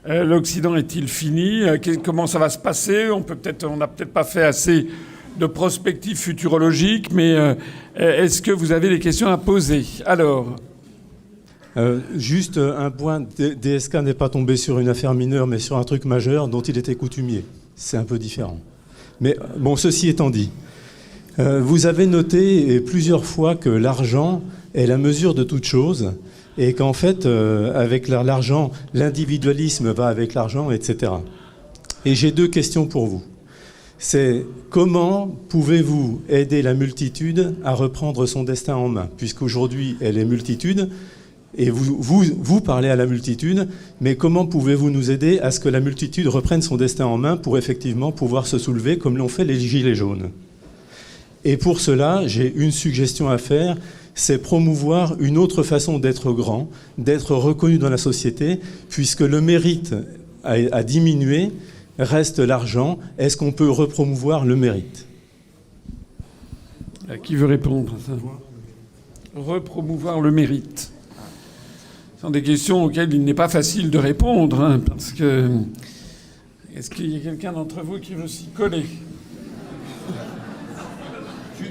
L'Occident est-il fini? Comment ça va se passer? On n'a peut-être pas fait assez de prospective futurologique, mais est-ce que vous avez des questions à poser? Alors... Juste un point, DSK n'est pas tombé sur une affaire mineure, mais sur un truc majeur dont il était coutumier. C'est un peu différent. Mais bon, ceci étant dit, vous avez noté plusieurs fois que l'argent est la mesure de toute chose, et qu'en fait, avec l'argent, l'individualisme va avec l'argent, etc. Et j'ai deux questions pour vous. C'est comment pouvez-vous aider la multitude à reprendre son destin en main, puisqu'aujourd'hui, elle est multitude. Et vous parlez à la multitude, mais comment pouvez-vous nous aider à ce que la multitude reprenne son destin en main pour effectivement pouvoir se soulever comme l'ont fait les Gilets jaunes? Et pour cela, j'ai une suggestion à faire, c'est promouvoir une autre façon d'être grand, d'être reconnu dans la société, puisque le mérite a diminué, reste l'argent. Est-ce qu'on peut repromouvoir le mérite? Qui veut répondre à ça? Repromouvoir le mérite. Ce sont des questions auxquelles il n'est pas facile de répondre, hein, parce que... Est-ce qu'il y a quelqu'un d'entre vous qui veut s'y coller?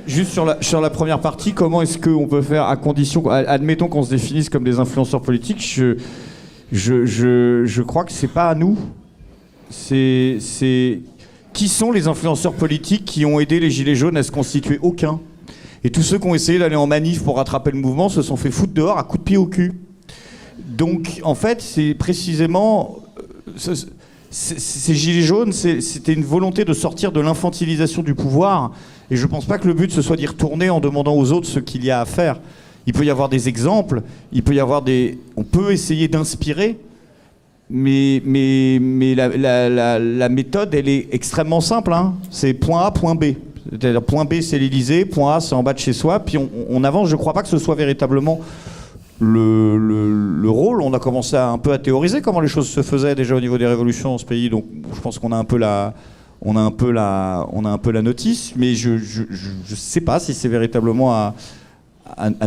Juste sur la première partie, comment est-ce qu'on peut faire à condition... Admettons qu'on se définisse comme des influenceurs politiques, je crois que c'est pas à nous. Qui sont les influenceurs politiques qui ont aidé les Gilets jaunes à se constituer? Aucun. Et tous ceux qui ont essayé d'aller en manif pour rattraper le mouvement se sont fait foutre dehors à coups de pied au cul. Donc, en fait, c'est précisément... Ces Gilets jaunes, c'était une volonté de sortir de l'infantilisation du pouvoir. Et je ne pense pas que le but, ce soit d'y retourner en demandant aux autres ce qu'il y a à faire. Il peut y avoir des exemples, on peut essayer d'inspirer, mais la méthode, elle est extrêmement simple. Hein. C'est point A, point B. C'est-à-dire, point B, c'est l'Élysée, point A, c'est en bas de chez soi, puis on avance. Je ne crois pas que ce soit véritablement... Le rôle, on a commencé un peu à théoriser comment les choses se faisaient déjà au niveau des révolutions dans ce pays, donc je pense qu'on a un peu la notice, mais je sais pas si c'est véritablement à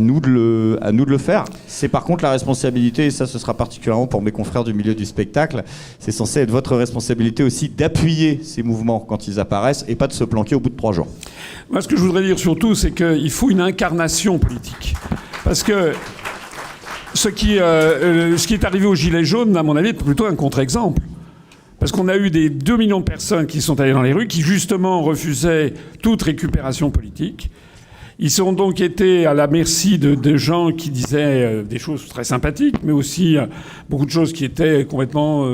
nous de le faire. C'est par contre la responsabilité, et ça ce sera particulièrement pour mes confrères du milieu du spectacle, c'est censé être votre responsabilité aussi d'appuyer ces mouvements quand ils apparaissent et pas de se planquer au bout de 3 jours. Moi ce que je voudrais dire surtout, c'est qu'il faut une incarnation politique, parce que ce qui est arrivé aux Gilets jaunes, à mon avis, est plutôt un contre-exemple. Parce qu'on a eu des 2 millions de personnes qui sont allées dans les rues, qui justement refusaient toute récupération politique. Ils ont donc été à la merci de gens qui disaient des choses très sympathiques, mais aussi beaucoup de choses qui étaient complètement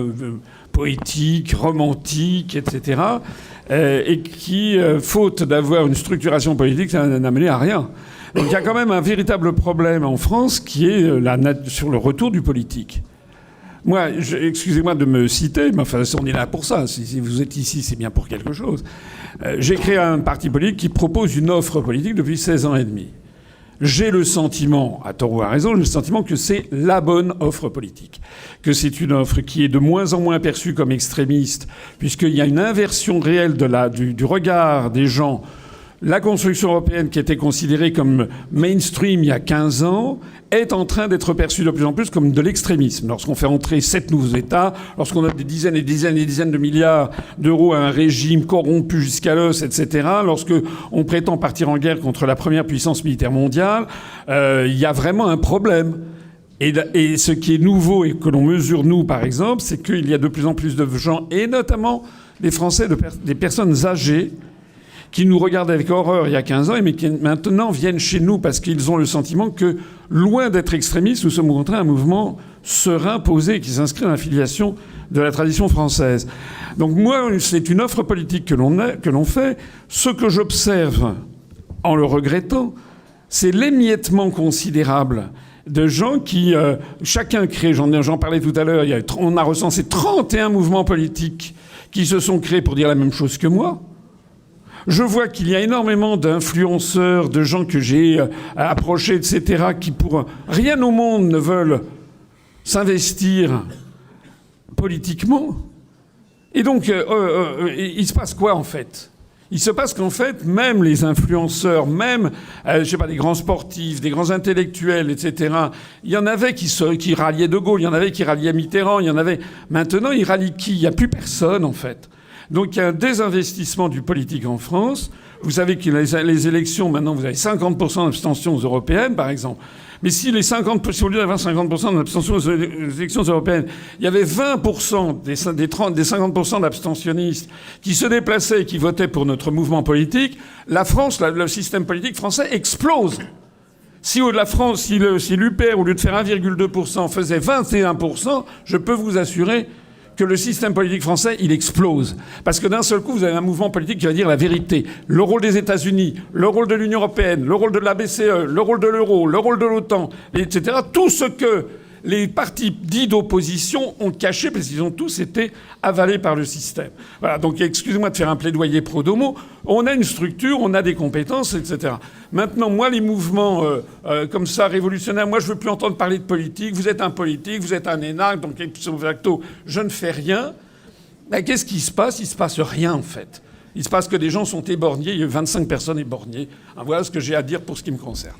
poétiques, romantiques, etc. Et qui, faute d'avoir une structuration politique, ça n'a mené à rien. Donc il y a quand même un véritable problème en France qui est sur le retour du politique. Moi, excusez-moi de me citer, mais enfin, on est là pour ça. Si vous êtes ici, c'est bien pour quelque chose. J'ai créé un parti politique qui propose une offre politique depuis 16 ans et demi. J'ai le sentiment, à tort ou à raison, j'ai le sentiment que c'est la bonne offre politique. Que c'est une offre qui est de moins en moins perçue comme extrémiste, puisqu'il y a une inversion réelle du regard des gens. La construction européenne, qui était considérée comme mainstream il y a 15 ans, est en train d'être perçue de plus en plus comme de l'extrémisme. Lorsqu'on fait entrer 7 nouveaux États, lorsqu'on a des dizaines et dizaines et dizaines de milliards d'euros à un régime corrompu jusqu'à l'os, etc., lorsqu'on prétend partir en guerre contre la première puissance militaire mondiale, il y a vraiment un problème. Et ce qui est nouveau et que l'on mesure, nous, par exemple, c'est qu'il y a de plus en plus de gens, et notamment des Français, des personnes âgées, qui nous regardaient avec horreur il y a 15 ans, mais qui maintenant viennent chez nous parce qu'ils ont le sentiment que, loin d'être extrémistes, nous sommes au contraire un mouvement serein, posé, qui s'inscrit dans la filiation de la tradition française. Donc moi, c'est une offre politique que l'on fait. Ce que j'observe, en le regrettant, c'est l'émiettement considérable de gens qui, chacun crée, j'en parlais tout à l'heure, on a recensé 31 mouvements politiques qui se sont créés pour dire la même chose que moi. Je vois qu'il y a énormément d'influenceurs, de gens que j'ai approchés, etc., qui pour rien au monde ne veulent s'investir politiquement. Et donc, il se passe quoi, en fait ? Il se passe qu'en fait, même les influenceurs, même, je sais pas, des grands sportifs, des grands intellectuels, etc., il y en avait qui ralliaient De Gaulle, il y en avait qui ralliaient Mitterrand, il y en avait... Maintenant, ils rallient qui? Il n'y a plus personne, en fait. Donc, il y a un désinvestissement du politique en France. Vous savez que les élections, maintenant, vous avez 50% d'abstention aux européennes, par exemple. Mais si les 50%, si au lieu d'avoir 50% d'abstention aux élections européennes, il y avait 20% des 50% d'abstentionnistes qui se déplaçaient et qui votaient pour notre mouvement politique, la France, le système politique français explose. Si la France, si l'UPR, au lieu de faire 1,2%, faisait 21%, je peux vous assurer que le système politique français, il explose. Parce que d'un seul coup, vous avez un mouvement politique qui va dire la vérité. Le rôle des États-Unis, le rôle de l'Union européenne, le rôle de la BCE, le rôle de l'euro, le rôle de l'OTAN, etc. Tout ce que les partis dits d'opposition ont caché, parce qu'ils ont tous été avalés par le système. Voilà, donc excusez-moi de faire un plaidoyer pro domo. On a une structure, on a des compétences, etc. Maintenant, moi, les mouvements comme ça, révolutionnaires, moi, je veux plus entendre parler de politique. Vous êtes un politique, vous êtes un énarque, donc ipso facto, je ne fais rien. Ben, qu'est-ce qui se passe? Il se passe rien, en fait. Il se passe que des gens sont éborgnés. Il y a eu 25 personnes éborgnées. Voilà ce que j'ai à dire pour ce qui me concerne.